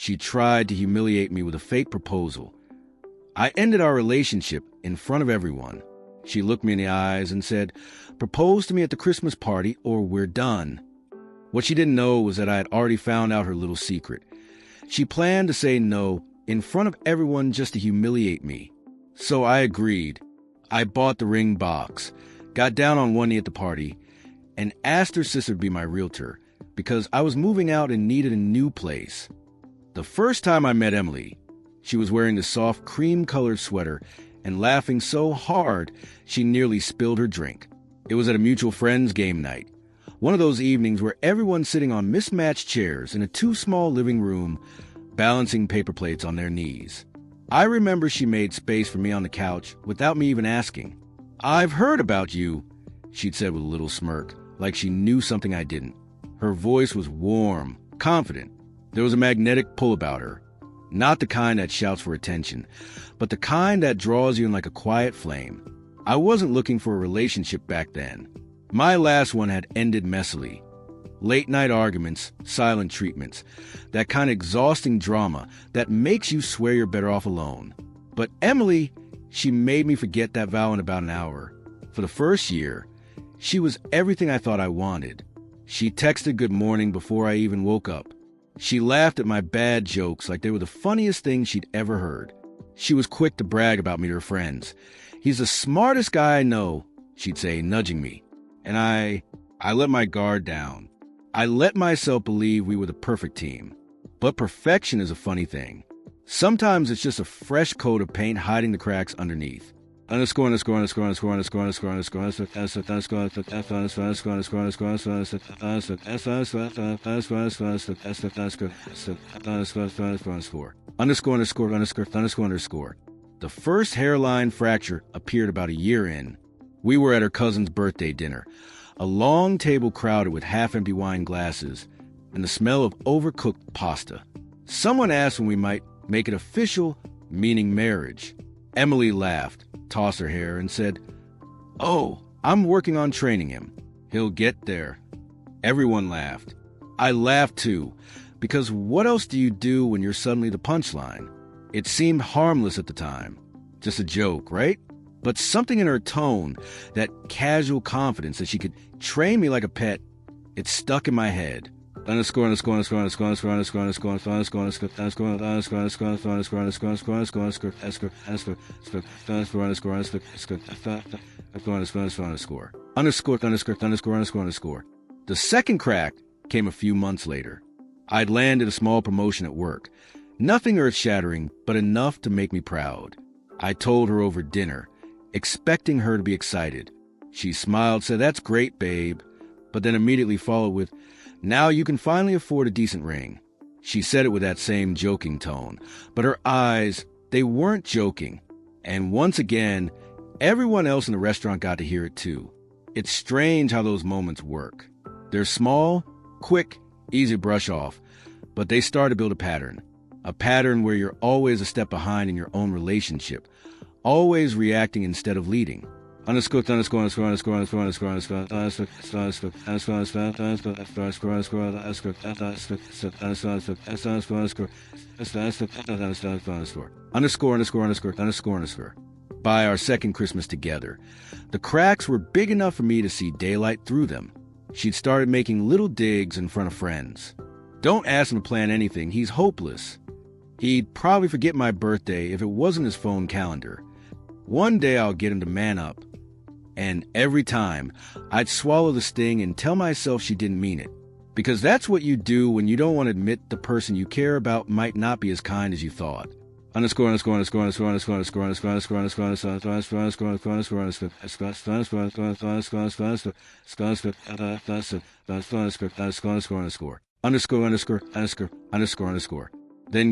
She tried to humiliate me with a fake proposal. I ended our relationship in front of everyone. She looked me in the eyes and said, "Propose to me at the Christmas party or we're done." What she didn't know was that I had already found out her little secret. She planned to say no in front of everyone just to humiliate me. So I agreed. I bought the ring box, got down on one knee at the party, and asked her sister to be my realtor because I was moving out and needed a new place. The first time I met Emily, she was wearing the soft cream-colored sweater and laughing so hard she nearly spilled her drink. It was at a mutual friend's game night, one of those evenings where everyone's sitting on mismatched chairs in a too small living room, balancing paper plates on their knees. I remember she made space for me on the couch without me even asking. "I've heard about you," she'd said with a little smirk, like she knew something I didn't. Her voice was warm, confident. There was a magnetic pull about her. Not the kind that shouts for attention, but the kind that draws you in like a quiet flame. I wasn't looking for a relationship back then. My last one had ended messily. Late-night arguments, silent treatments, that kind of exhausting drama that makes you swear you're better off alone. But Emily, she made me forget that vow in about an hour. For the first year, she was everything I thought I wanted. She texted good morning before I even woke up. She laughed at my bad jokes like they were the funniest thing she'd ever heard. She was quick to brag about me to her friends. "He's the smartest guy I know," she'd say, nudging me. And I let my guard down. I let myself believe we were the perfect team. But perfection is a funny thing. Sometimes it's just a fresh coat of paint hiding the cracks underneath. Underscore. The first hairline fracture appeared about a year in. We were at her cousin's birthday dinner, a long table crowded with half-empty wine glasses and the smell of overcooked pasta. Someone asked when we might make it official, meaning marriage. Emily laughed, tossed her hair, and said, "Oh, I'm working on training him. He'll get there." Everyone laughed. I laughed too, because what else do you do when you're suddenly the punchline? It seemed harmless at the time. Just a joke, right? But something in her tone, that casual confidence that she could train me like a pet, it stuck in my head. The second crack came a few months later. I'd landed a small promotion at work. Nothing earth-shattering, but enough to make me proud. I told her over dinner, expecting her to be excited. She smiled, said, "That's great, babe," but then immediately followed with, "Now you can finally afford a decent ring." She said it with that same joking tone, but her eyes, they weren't joking. And once again, everyone else in the restaurant got to hear it too. It's strange how those moments work. They're small, quick, easy to brush off, but they start to build a pattern where you're always a step behind in your own relationship, always reacting instead of leading. By our second Christmas together, the cracks were big enough for me to see daylight through them. She'd started making little digs in front of friends. Don't ask him to plan anything, he's hopeless. He'd probably forget my birthday if it wasn't his phone calendar. One day I'll get him to man up. And every time, I'd swallow the sting and tell myself she didn't mean it. Because that's what you do when you don't want to admit the person you care about might not be as kind as you thought. Then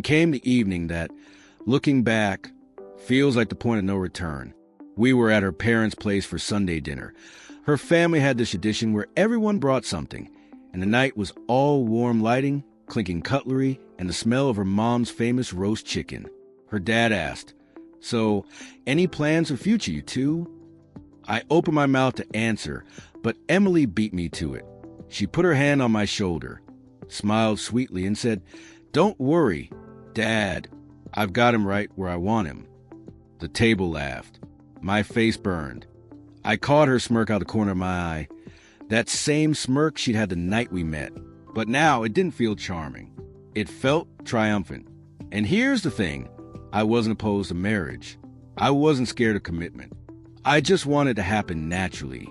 came the evening that, looking back, feels like the point of no return. We were at her parents' place for Sunday dinner. Her family had this tradition where everyone brought something, and the night was all warm lighting, clinking cutlery, and the smell of her mom's famous roast chicken. Her dad asked, "So, any plans for future, you two?" I opened my mouth to answer, but Emily beat me to it. She put her hand on my shoulder, smiled sweetly, and said, Don't worry, Dad. I've got him right where I want him. The table laughed. My face burned. I caught her smirk out the corner of my eye. That same smirk she'd had the night we met. But now it didn't feel charming. It felt triumphant. And here's the thing. I wasn't opposed to marriage. I wasn't scared of commitment. I just wanted it to happen naturally.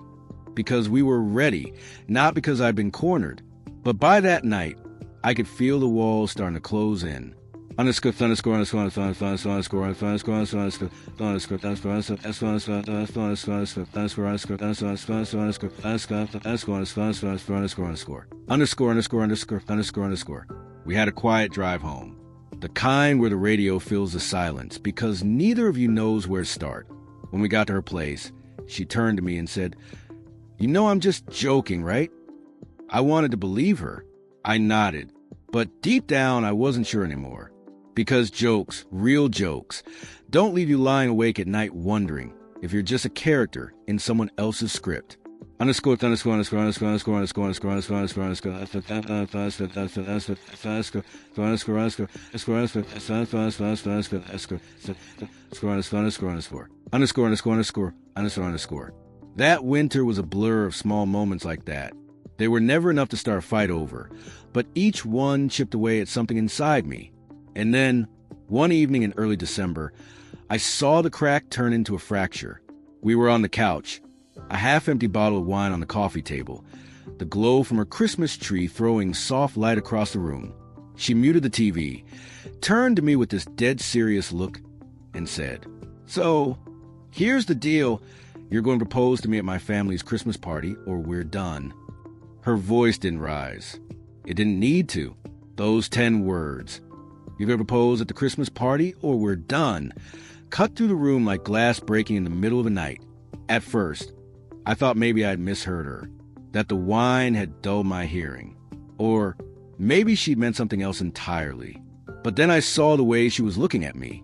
Because we were ready, not because I'd been cornered. But by that night, I could feel the walls starting to close in. Underscore. We had a quiet drive home. The kind where the radio fills the silence because neither of you knows where to start. When we got to her place, she turned to me and said, "You know I'm just joking, right?" I wanted to believe her. I nodded. But deep down, I wasn't sure anymore. Because jokes, real jokes, don't leave you lying awake at night wondering if you're just a character in someone else's script. Underscore. Square. That winter was a blur of small moments like that. They were never enough to start a fight over, but each one chipped away at something inside me. And then, one evening in early December, I saw the crack turn into a fracture. We were on the couch, a half-empty bottle of wine on the coffee table, the glow from her Christmas tree throwing soft light across the room. She muted the TV, turned to me with this dead serious look, and said, "So, here's the deal. You're going to propose to me at my family's Christmas party, or we're done." Her voice didn't rise. It didn't need to. Those 10 words. "You're going to propose at the Christmas party, or we're done," cut through the room like glass breaking in the middle of the night. At first, I thought maybe I'd misheard her, that the wine had dulled my hearing. Or maybe she'd meant something else entirely. But then I saw the way she was looking at me.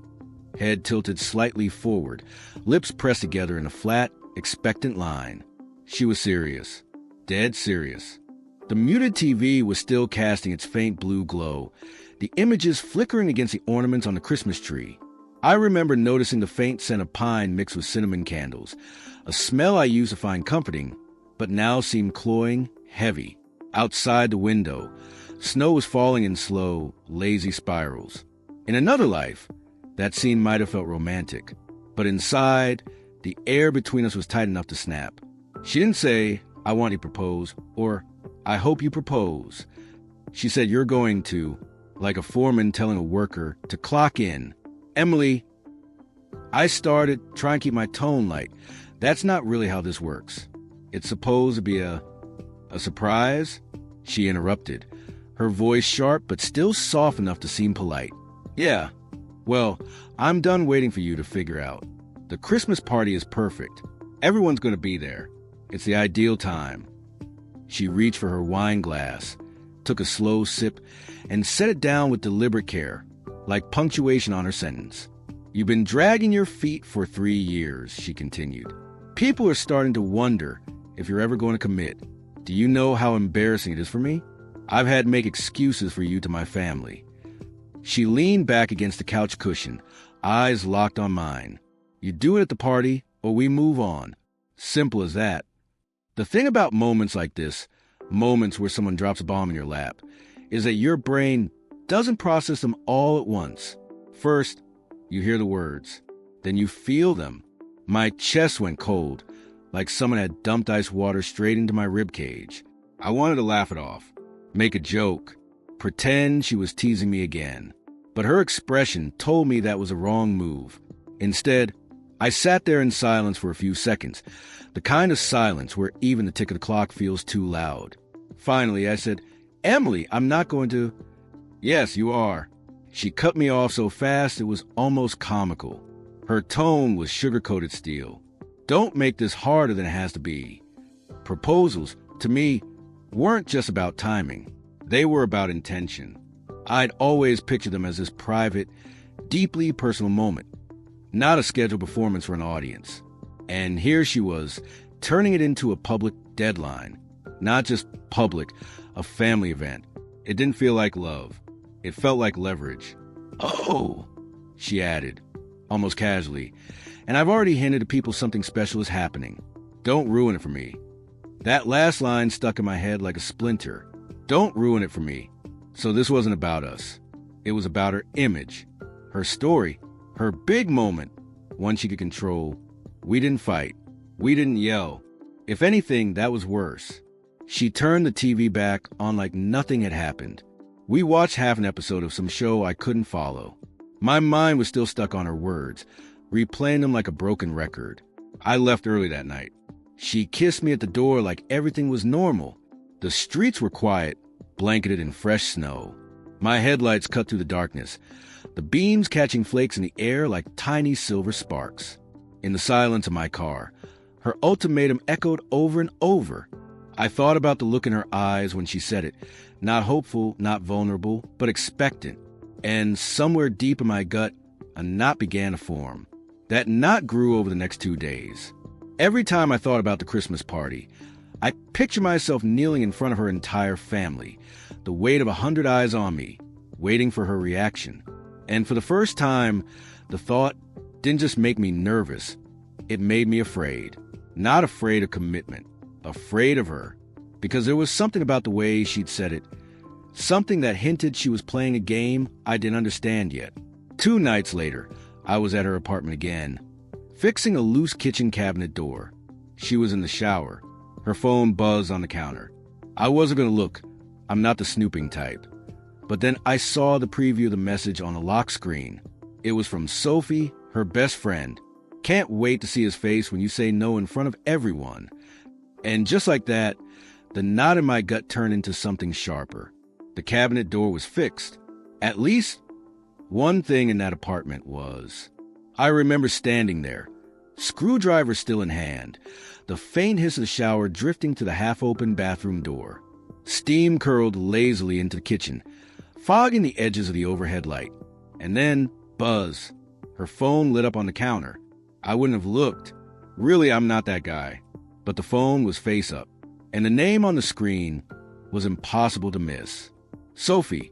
Head tilted slightly forward, lips pressed together in a flat, expectant line. She was serious. Dead serious. The muted TV was still casting its faint blue glow, the images flickering against the ornaments on the Christmas tree. I remember noticing the faint scent of pine mixed with cinnamon candles, a smell I used to find comforting, but now seemed cloying, heavy. Outside the window, snow was falling in slow, lazy spirals. In another life, that scene might have felt romantic, but inside, the air between us was tight enough to snap. She didn't say, "I want you to propose," or "I hope you propose." She said, "You're going to," like a foreman telling a worker to clock in. "Emily," I started trying to keep my tone light. "That's not really how this works. It's supposed to be a surprise?" She interrupted, her voice sharp but still soft enough to seem polite. "Yeah, well, I'm done waiting for you to figure out. The Christmas party is perfect. Everyone's going to be there. It's the ideal time." She reached for her wine glass, took a slow sip, and set it down with deliberate care, like punctuation on her sentence. "You've been dragging your feet for 3 years," she continued. "People are starting to wonder if you're ever going to commit. Do you know how embarrassing it is for me? I've had to make excuses for you to my family." She leaned back against the couch cushion, eyes locked on mine. "You do it at the party, or we move on. Simple as that." The thing about moments like this, moments where someone drops a bomb in your lap, is that your brain doesn't process them all at once. First, you hear the words. Then you feel them. My chest went cold, like someone had dumped ice water straight into my rib cage. I wanted to laugh it off, make a joke, pretend she was teasing me again. But her expression told me that was a wrong move. Instead, I sat there in silence for a few seconds, the kind of silence where even the tick of the clock feels too loud. Finally, I said, "Emily, I'm not going to—" "Yes, you are." She cut me off so fast it was almost comical. Her tone was sugar-coated steel. "Don't make this harder than it has to be." Proposals, to me, weren't just about timing. They were about intention. I'd always pictured them as this private, deeply personal moment, not a scheduled performance for an audience. And here she was, turning it into a public deadline. Not just public, a family event. It didn't feel like love. It felt like leverage. "Oh," she added, almost casually, "and I've already hinted to people something special is happening. Don't ruin it for me." That last line stuck in my head like a splinter. Don't ruin it for me. So this wasn't about us. It was about her image, her story, her big moment, one she could control. We didn't fight. We didn't yell. If anything, that was worse. She turned the TV back on like nothing had happened. We watched half an episode of some show I couldn't follow. My mind was still stuck on her words, replaying them like a broken record. I left early that night. She kissed me at the door like everything was normal. The streets were quiet, blanketed in fresh snow. My headlights cut through the darkness, the beams catching flakes in the air like tiny silver sparks. In the silence of my car, her ultimatum echoed over and over. I thought about the look in her eyes when she said it, not hopeful, not vulnerable, but expectant. And somewhere deep in my gut, a knot began to form. That knot grew over the next 2 days. Every time I thought about the Christmas party, I pictured myself kneeling in front of her entire family, the weight of 100 eyes on me, waiting for her reaction. And for the first time, the thought didn't just make me nervous, it made me afraid. Not afraid of commitment, afraid of her, because there was something about the way she'd said it, something that hinted she was playing a game I didn't understand yet. 2 nights later, I was at her apartment again, fixing a loose kitchen cabinet door. She was in the shower. Her phone buzzed on the counter. I wasn't going to look. I'm not the snooping type. But then I saw the preview of the message on the lock screen. It was from Sophie, her best friend. "Can't wait to see his face when you say no in front of everyone." And just like that, the knot in my gut turned into something sharper. The cabinet door was fixed. At least one thing in that apartment was. I remember standing there, screwdriver still in hand, the faint hiss of the shower drifting to the half-open bathroom door. Steam curled lazily into the kitchen, fogging the edges of the overhead light. And then, buzz. Her phone lit up on the counter. I wouldn't have looked. Really, I'm not that guy. But the phone was face up, and the name on the screen was impossible to miss. Sophie,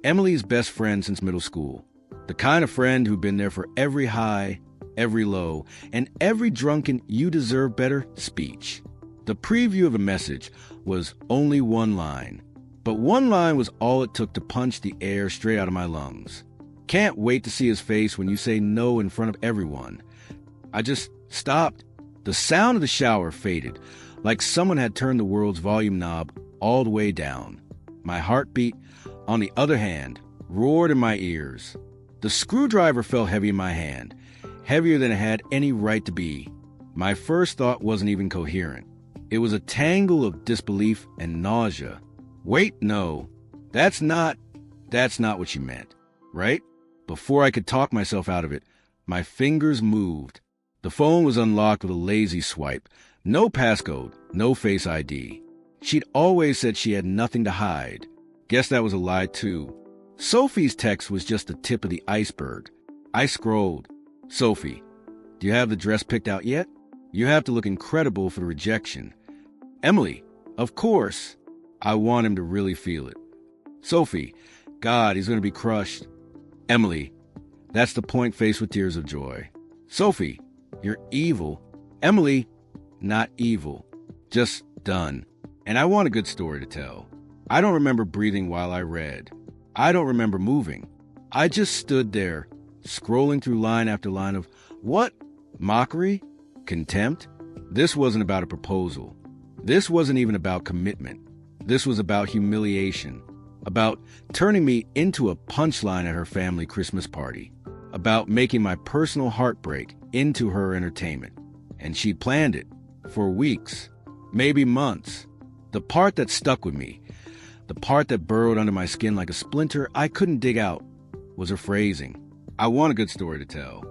Emily's best friend since middle school. The kind of friend who'd been there for every high, every low, and every drunken "you deserve better" speech. The preview of a message was only one line, but one line was all it took to punch the air straight out of my lungs. "Can't wait to see his face when you say no in front of everyone." I just stopped. The sound of the shower faded, like someone had turned the world's volume knob all the way down. My heartbeat, on the other hand, roared in my ears. The screwdriver felt heavy in my hand, heavier than it had any right to be. My first thought wasn't even coherent. It was a tangle of disbelief and nausea. Wait, no, that's not what she meant, right? Before I could talk myself out of it, my fingers moved. The phone was unlocked with a lazy swipe. No passcode, no Face ID. She'd always said she had nothing to hide. Guess that was a lie, too. Sophie's text was just the tip of the iceberg. I scrolled. "Sophie, do you have the dress picked out yet? You have to look incredible for the rejection." "Emily, of course." I want him to really feel it. "Sophie, God, he's going to be crushed." "Emily, that's the point faced with tears of joy." "Sophie, you're evil." "Emily, not evil. Just done." And I want a good story to tell. I don't remember breathing while I read. I don't remember moving. I just stood there, scrolling through line after line of what? Mockery? Contempt? This wasn't about a proposal. This wasn't even about commitment. This was about humiliation. About turning me into a punchline at her family Christmas party. About making my personal heartbreak into her entertainment. And she planned it for weeks, maybe months. The part that stuck with me, the part that burrowed under my skin like a splinter I couldn't dig out, was her phrasing. I want a good story to tell.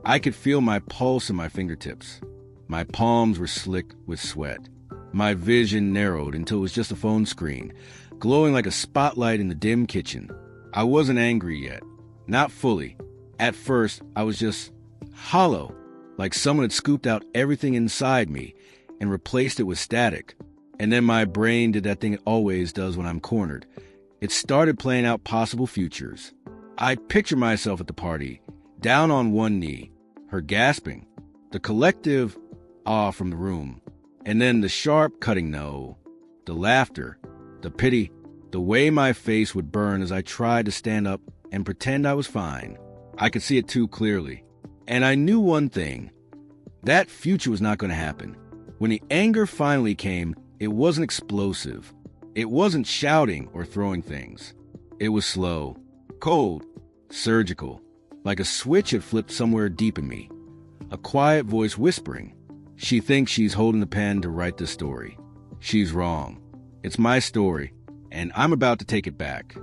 I could feel my pulse in my fingertips. My palms were slick with sweat. My vision narrowed until it was just a phone screen, glowing like a spotlight in the dim kitchen. I wasn't angry yet. Not fully. At first, I was just hollow, like someone had scooped out everything inside me and replaced it with static. And then my brain did that thing it always does when I'm cornered. It started playing out possible futures. I picture myself at the party, down on one knee, her gasping, the collective awe from the room, and then the sharp cutting no, the laughter, the pity, the way my face would burn as I tried to stand up and pretend I was fine. I could see it too clearly. And I knew one thing. That future was not going to happen. When the anger finally came, it wasn't explosive. It wasn't shouting or throwing things. It was slow, cold, surgical, like a switch had flipped somewhere deep in me. A quiet voice whispering, "She thinks she's holding the pen to write this story. She's wrong. It's my story, and I'm about to take it back."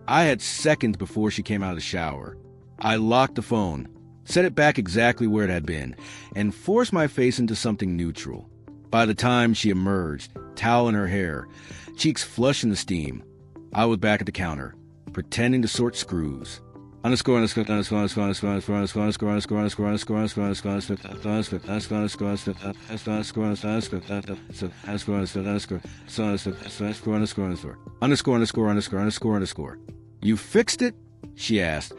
I had seconds before she came out of the shower. I locked the phone, set it back exactly where it had been, and forced my face into something neutral. By the time she emerged, towel in her hair, cheeks flush in the steam, I was back at the counter, pretending to sort screws. You fixed it? She asked,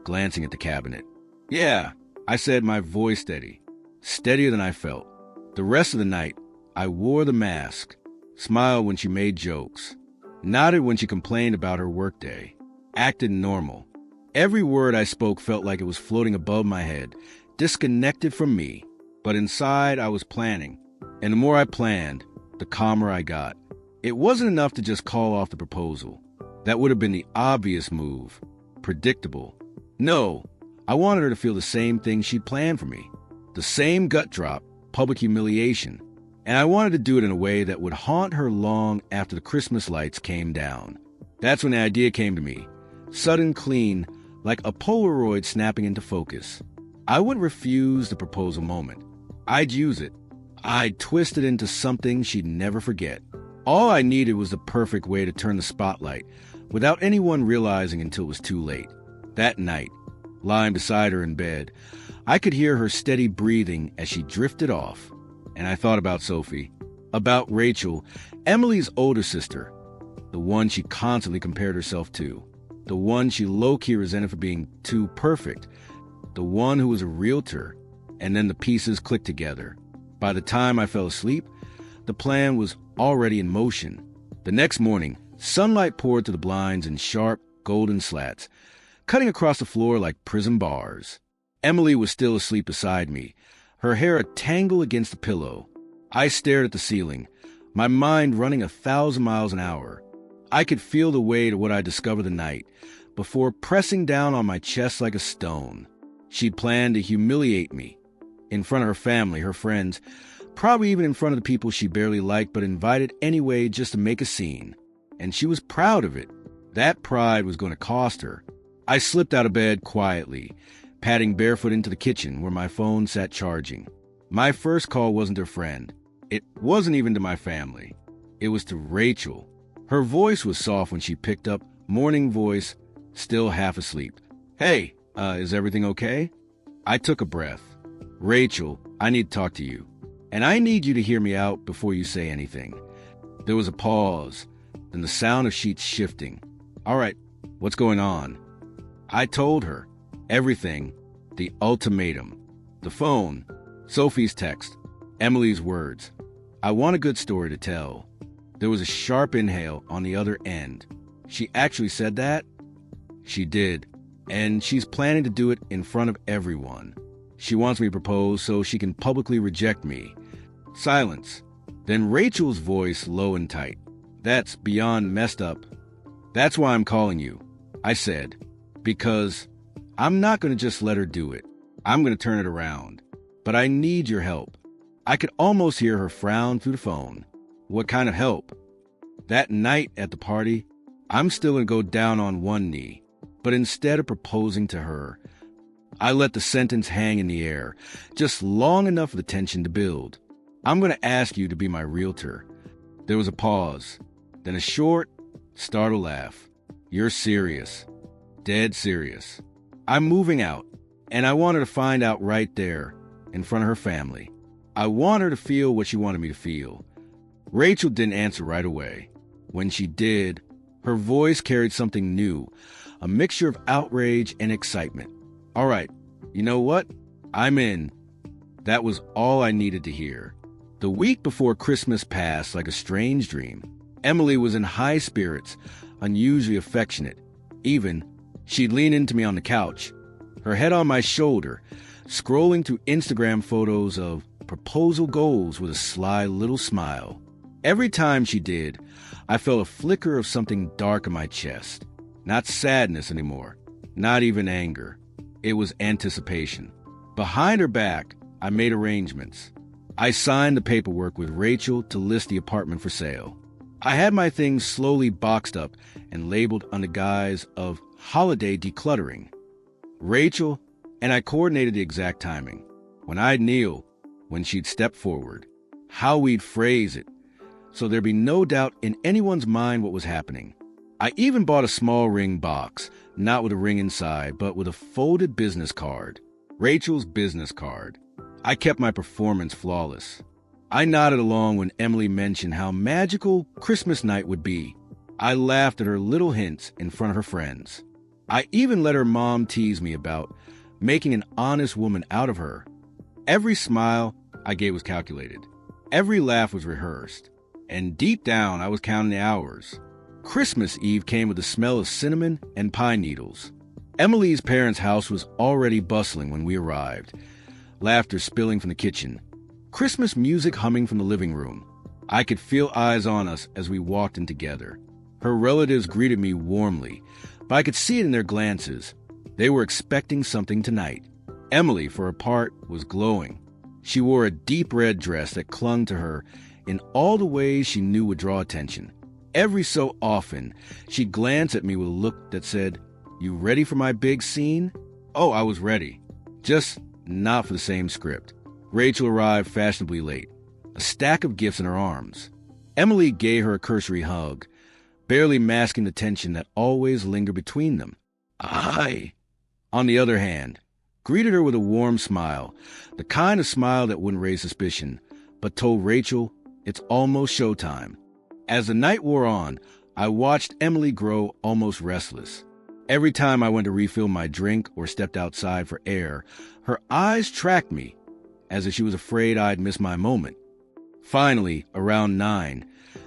glancing at the cabinet. Yeah, I said, my voice steady. Steadier than I felt. The rest of the night, I wore the mask, smiled when she made jokes, nodded when she complained about her workday, acted normal. Every word I spoke felt like it was floating above my head, disconnected from me. But inside, I was planning. And the more I planned, the calmer I got. It wasn't enough to just call off the proposal. That would have been the obvious move. Predictable. No, I wanted her to feel the same thing she'd planned for me. The same gut drop, public humiliation. And I wanted to do it in a way that would haunt her long after the Christmas lights came down. That's when the idea came to me. Sudden, clean, like a Polaroid snapping into focus. I wouldn't refuse the proposal moment. I'd use it. I'd twist it into something she'd never forget. All I needed was the perfect way to turn the spotlight, without anyone realizing until it was too late. That night, lying beside her in bed, I could hear her steady breathing as she drifted off. And I thought about Sophie, about Rachel, Emily's older sister, the one she constantly compared herself to, the one she low-key resented for being too perfect, the one who was a realtor, and then the pieces clicked together. By the time I fell asleep, the plan was already in motion. The next morning, sunlight poured through the blinds in sharp, golden slats, cutting across the floor like prism bars. Emily was still asleep beside me, her hair a tangle against the pillow. I stared at the ceiling, my mind running 1,000 miles an hour. I could feel the weight of what I discovered the night, before pressing down on my chest like a stone. She'd planned to humiliate me, in front of her family, her friends, probably even in front of the people she barely liked but invited anyway just to make a scene. And she was proud of it. That pride was going to cost her. I slipped out of bed quietly, padding barefoot into the kitchen where my phone sat charging. My first call wasn't to a friend. It wasn't even to my family. It was to Rachel. Her voice was soft when she picked up, morning voice, still half asleep. Hey, is everything okay? I took a breath. Rachel, I need to talk to you. And I need you to hear me out before you say anything. There was a pause, then the sound of sheets shifting. All right, what's going on? I told her. Everything. The ultimatum. The phone. Sophie's text. Emily's words. I want a good story to tell. There was a sharp inhale on the other end. She actually said that? She did. And she's planning to do it in front of everyone. She wants me to propose so she can publicly reject me. Silence. Then Rachel's voice low and tight. That's beyond messed up. That's why I'm calling you, I said. Because I'm not going to just let her do it. I'm going to turn it around. But I need your help. I could almost hear her frown through the phone. What kind of help? That night at the party, I'm still going to go down on one knee. But instead of proposing to her, I let the sentence hang in the air, just long enough for the tension to build. I'm going to ask you to be my realtor. There was a pause, then a short, startled laugh. You're serious. Dead serious. I'm moving out, and I want her to find out right there, in front of her family. I want her to feel what she wanted me to feel. Rachel didn't answer right away. When she did, Her voice carried something new, a mixture of outrage and excitement. All right, you know what? I'm in. That was all I needed to hear. The week before Christmas passed like a strange dream. Emily was in high spirits, unusually affectionate. Even, she'd lean into me on the couch, her head on my shoulder, scrolling through Instagram photos of proposal goals with a sly little smile. Every time she did, I felt a flicker of something dark in my chest. Not sadness anymore, not even anger. It was anticipation. Behind her back, I made arrangements. I signed the paperwork with Rachel to list the apartment for sale. I had my things slowly boxed up and labeled under guise of holiday decluttering. Rachel and I coordinated the exact timing. When I'd kneel, when she'd step forward, how we'd phrase it, so there'd be no doubt in anyone's mind what was happening. I even bought a small ring box, not with a ring inside, but with a folded business card. Rachel's business card. I kept my performance flawless. I nodded along when Emily mentioned how magical Christmas night would be. I laughed at her little hints in front of her friends. I even let her mom tease me about making an honest woman out of her. Every smile I gave was calculated. Every laugh was rehearsed. And deep down, I was counting the hours. Christmas Eve came with the smell of cinnamon and pine needles. Emily's parents' house was already bustling when we arrived, laughter spilling from the kitchen, Christmas music humming from the living room. I could feel eyes on us as we walked in together. Her relatives greeted me warmly, but I could see it in their glances. They were expecting something tonight. Emily, for her part, was glowing. She wore a deep red dress that clung to her in all the ways she knew would draw attention. Every so often, she'd glance at me with a look that said, "You ready for my big scene?" Oh, I was ready. Just not for the same script. Rachel arrived fashionably late, a stack of gifts in her arms. Emily gave her a cursory hug, barely masking the tension that always lingered between them. I, on the other hand, greeted her with a warm smile, the kind of smile that wouldn't raise suspicion, but told Rachel it's almost showtime. As the night wore on, I watched Emily grow almost restless. Every time I went to refill my drink or stepped outside for air, her eyes tracked me, as if she was afraid I'd miss my moment. Finally, around 9,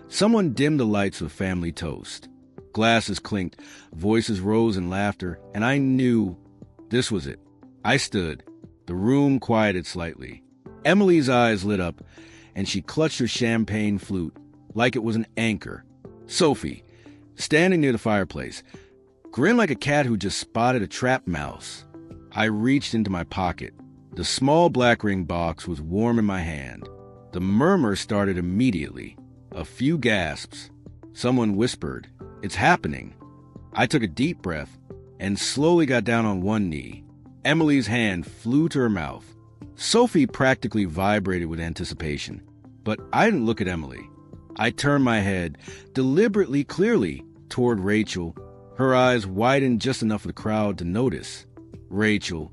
someone dimmed the lights with family toast. Glasses clinked, voices rose in laughter, and I knew this was it. I stood. The room quieted slightly. Emily's eyes lit up, and she clutched her champagne flute like it was an anchor. Sophie, standing near the fireplace, grinned like a cat who just spotted a trapped mouse. I reached into my pocket. The small black ring box was warm in my hand. The murmur started immediately. A few gasps. Someone whispered, "It's happening." I took a deep breath and slowly got down on one knee. Emily's hand flew to her mouth. Sophie practically vibrated with anticipation. But I didn't look at Emily. I turned my head, deliberately clearly, toward Rachel. Her eyes widened just enough for the crowd to notice. "Rachel,"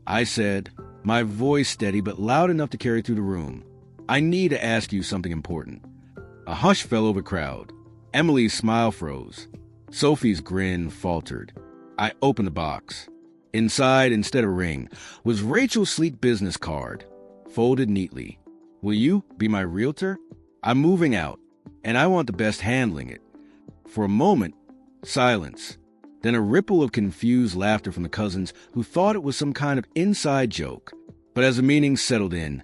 I said, my voice steady but loud enough to carry through the room. "I need to ask you something important." A hush fell over the crowd. Emily's smile froze. Sophie's grin faltered. I opened the box. Inside, instead of ring, was Rachel's sleek business card, folded neatly. "Will you be my realtor? I'm moving out, and I want the best handling it." For a moment, silence. Then a ripple of confused laughter from the cousins who thought it was some kind of inside joke. But as the meaning settled in,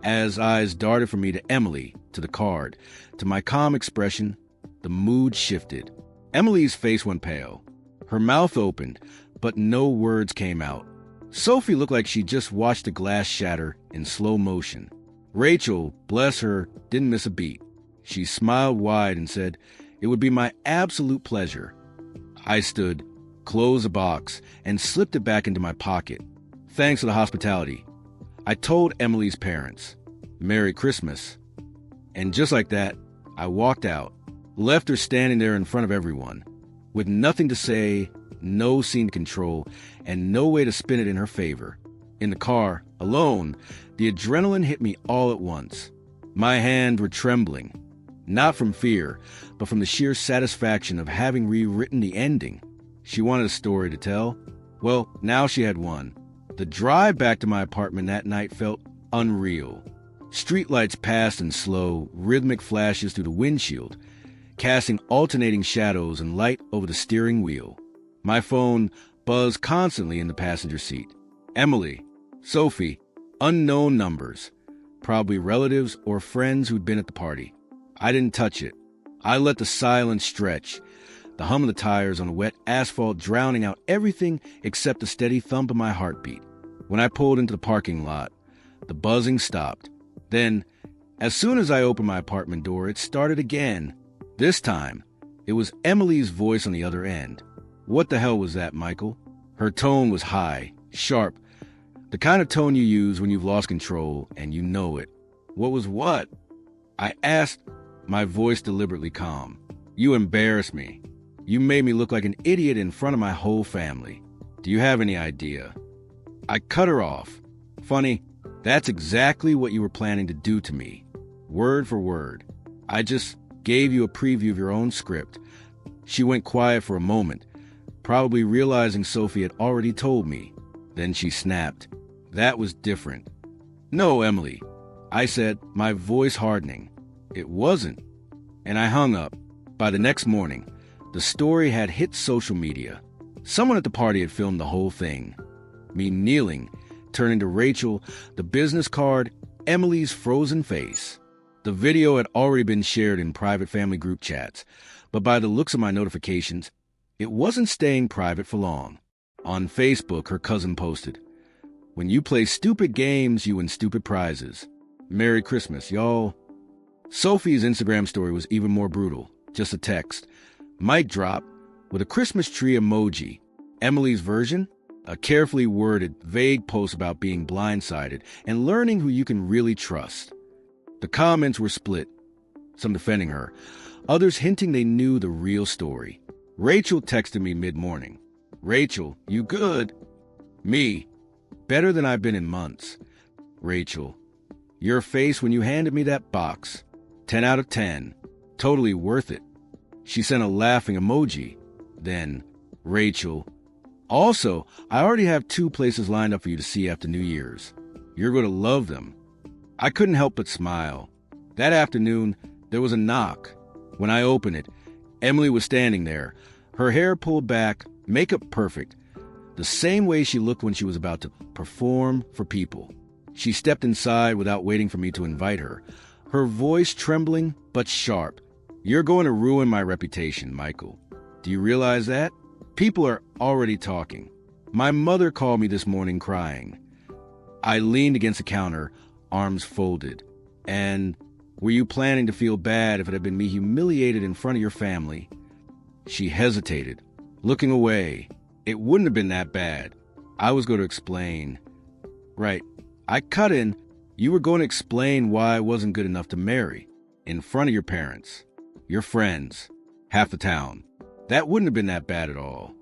as eyes darted from me to Emily, to the card, to my calm expression, the mood shifted. Emily's face went pale. Her mouth opened, but no words came out. Sophie looked like she just watched the glass shatter in slow motion. Rachel, bless her, didn't miss a beat. She smiled wide and said, "It would be my absolute pleasure." I stood, closed the box, and slipped it back into my pocket. "Thanks for the hospitality." I told Emily's parents, "Merry Christmas." And just like that, I walked out, left her standing there in front of everyone, with nothing to say, no scene to control, and no way to spin it in her favor. In the car, alone, the adrenaline hit me all at once. My hands were trembling. Not from fear, but from the sheer satisfaction of having rewritten the ending. She wanted a story to tell. Well, now she had one. The drive back to my apartment that night felt unreal. Streetlights passed in slow, rhythmic flashes through the windshield, casting alternating shadows and light over the steering wheel. My phone buzzed constantly in the passenger seat. Emily, Sophie, unknown numbers, probably relatives or friends who'd been at the party. I didn't touch it. I let the silence stretch, the hum of the tires on the wet asphalt drowning out everything except the steady thump of my heartbeat. When I pulled into the parking lot, the buzzing stopped. Then, as soon as I opened my apartment door, it started again. This time, it was Emily's voice on the other end. What the hell was that, Michael? Her tone was high, sharp, the kind of tone you use when you've lost control and you know it. What was what? I asked, my voice deliberately calm. You embarrassed me. You made me look like an idiot in front of my whole family. Do you have any idea? I cut her off. Funny, that's exactly what you were planning to do to me. Word for word. I just gave you a preview of your own script. She went quiet for a moment, probably realizing Sophie had already told me. Then she snapped. That was different. No, Emily, I said, my voice hardening. It wasn't. And I hung up. By the next morning, the story had hit social media. Someone at the party had filmed the whole thing. Me kneeling, turning to Rachel, the business card, Emily's frozen face. The video had already been shared in private family group chats, but by the looks of my notifications, it wasn't staying private for long. On Facebook, her cousin posted, "When you play stupid games, you win stupid prizes. Merry Christmas, y'all." Sophie's Instagram story was even more brutal. Just a text. Mic drop with a Christmas tree emoji. Emily's version? A carefully worded, vague post about being blindsided and learning who you can really trust. The comments were split, some defending her, others hinting they knew the real story. Rachel texted me mid-morning. "Rachel, you good?" Me, "Better than I've been in months." Rachel, "Your face when you handed me that box. 10 out of 10. Totally worth it." She sent a laughing emoji. Then, Rachel, "Also, I already have 2 places lined up for you to see after New Year's. You're going to love them." I couldn't help but smile. That afternoon, there was a knock. When I opened it, Emily was standing there, her hair pulled back, makeup perfect, the same way she looked when she was about to perform for people. She stepped inside without waiting for me to invite her, her voice trembling but sharp. "You're going to ruin my reputation, Michael. Do you realize that? People are already talking. My mother called me this morning crying." I leaned against the counter, arms folded. "And were you planning to feel bad if it had been me humiliated in front of your family?" She hesitated, looking away. "It wouldn't have been that bad." I was going to explain. "Right. I cut in. You were going to explain why I wasn't good enough to marry. In front of your parents, your friends, half the town. That wouldn't have been that bad at all."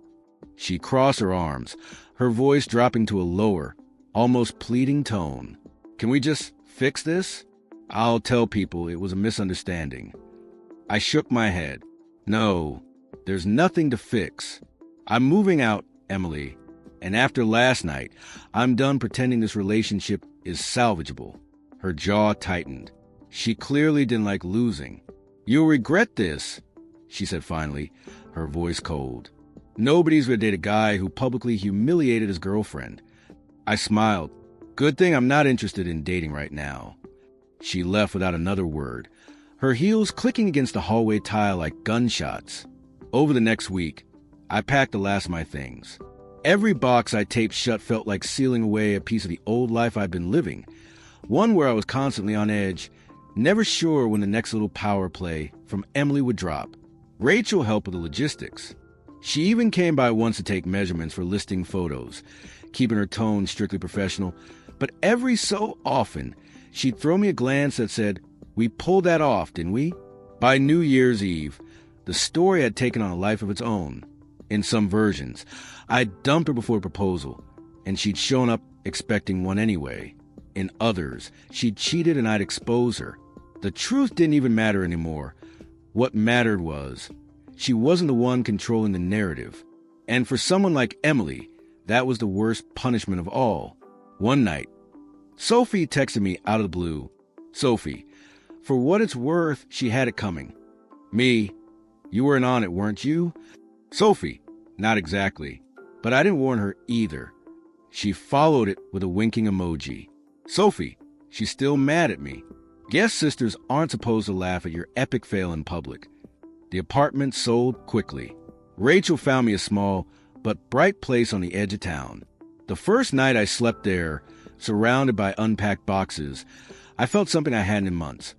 She crossed her arms, her voice dropping to a lower, almost pleading tone. "Can we just fix this? I'll tell people it was a misunderstanding." I shook my head. "No, there's nothing to fix. I'm moving out, Emily, and after last night, I'm done pretending this relationship is salvageable." Her jaw tightened. She clearly didn't like losing. "You'll regret this," she said finally, her voice cold. "Nobody's gonna date a guy who publicly humiliated his girlfriend." I smiled. "Good thing I'm not interested in dating right now." She left without another word, her heels clicking against the hallway tile like gunshots. Over the next week, I packed the last of my things. Every box I taped shut felt like sealing away a piece of the old life I'd been living, one where I was constantly on edge, never sure when the next little power play from Emily would drop. Rachel helped with the logistics. She even came by once to take measurements for listing photos, keeping her tone strictly professional, but every so often, she'd throw me a glance that said, "We pulled that off, didn't we?" By New Year's Eve, the story had taken on a life of its own. In some versions, I'd dumped her before a proposal, and she'd shown up expecting one anyway. In others, she'd cheated and I'd expose her. The truth didn't even matter anymore. What mattered was, she wasn't the one controlling the narrative. And for someone like Emily, that was the worst punishment of all. One night, Sophie texted me out of the blue. Sophie, for what it's worth, she had it coming. Me, you weren't on it, weren't you? Sophie, not exactly. But I didn't warn her either. She followed it with a winking emoji. Sophie, she's still mad at me. Guess sisters aren't supposed to laugh at your epic fail in public. The apartment sold quickly. Rachel found me a small but bright place on the edge of town. The first night I slept there, surrounded by unpacked boxes, I felt something I hadn't in months.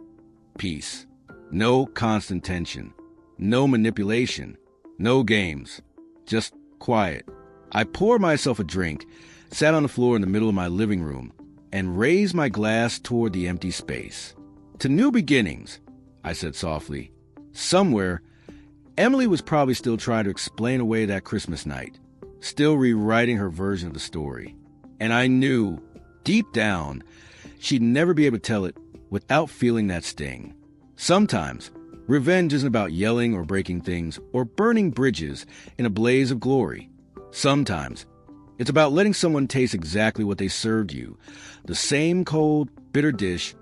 Peace. No constant tension. No manipulation. No games. Just quiet. I poured myself a drink, sat on the floor in the middle of my living room, and raised my glass toward the empty space. To new beginnings, I said softly. Somewhere, Emily was probably still trying to explain away that Christmas night, still rewriting her version of the story. And I knew, deep down, she'd never be able to tell it without feeling that sting. Sometimes, revenge isn't about yelling or breaking things or burning bridges in a blaze of glory. Sometimes, it's about letting someone taste exactly what they served you, the same cold, bitter dish,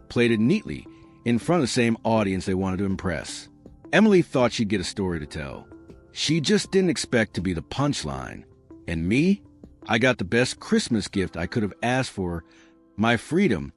plated neatly in front of the same audience they wanted to impress. Emily thought she'd get a story to tell. She just didn't expect to be the punchline. And me? I got the best Christmas gift I could have asked for, my freedom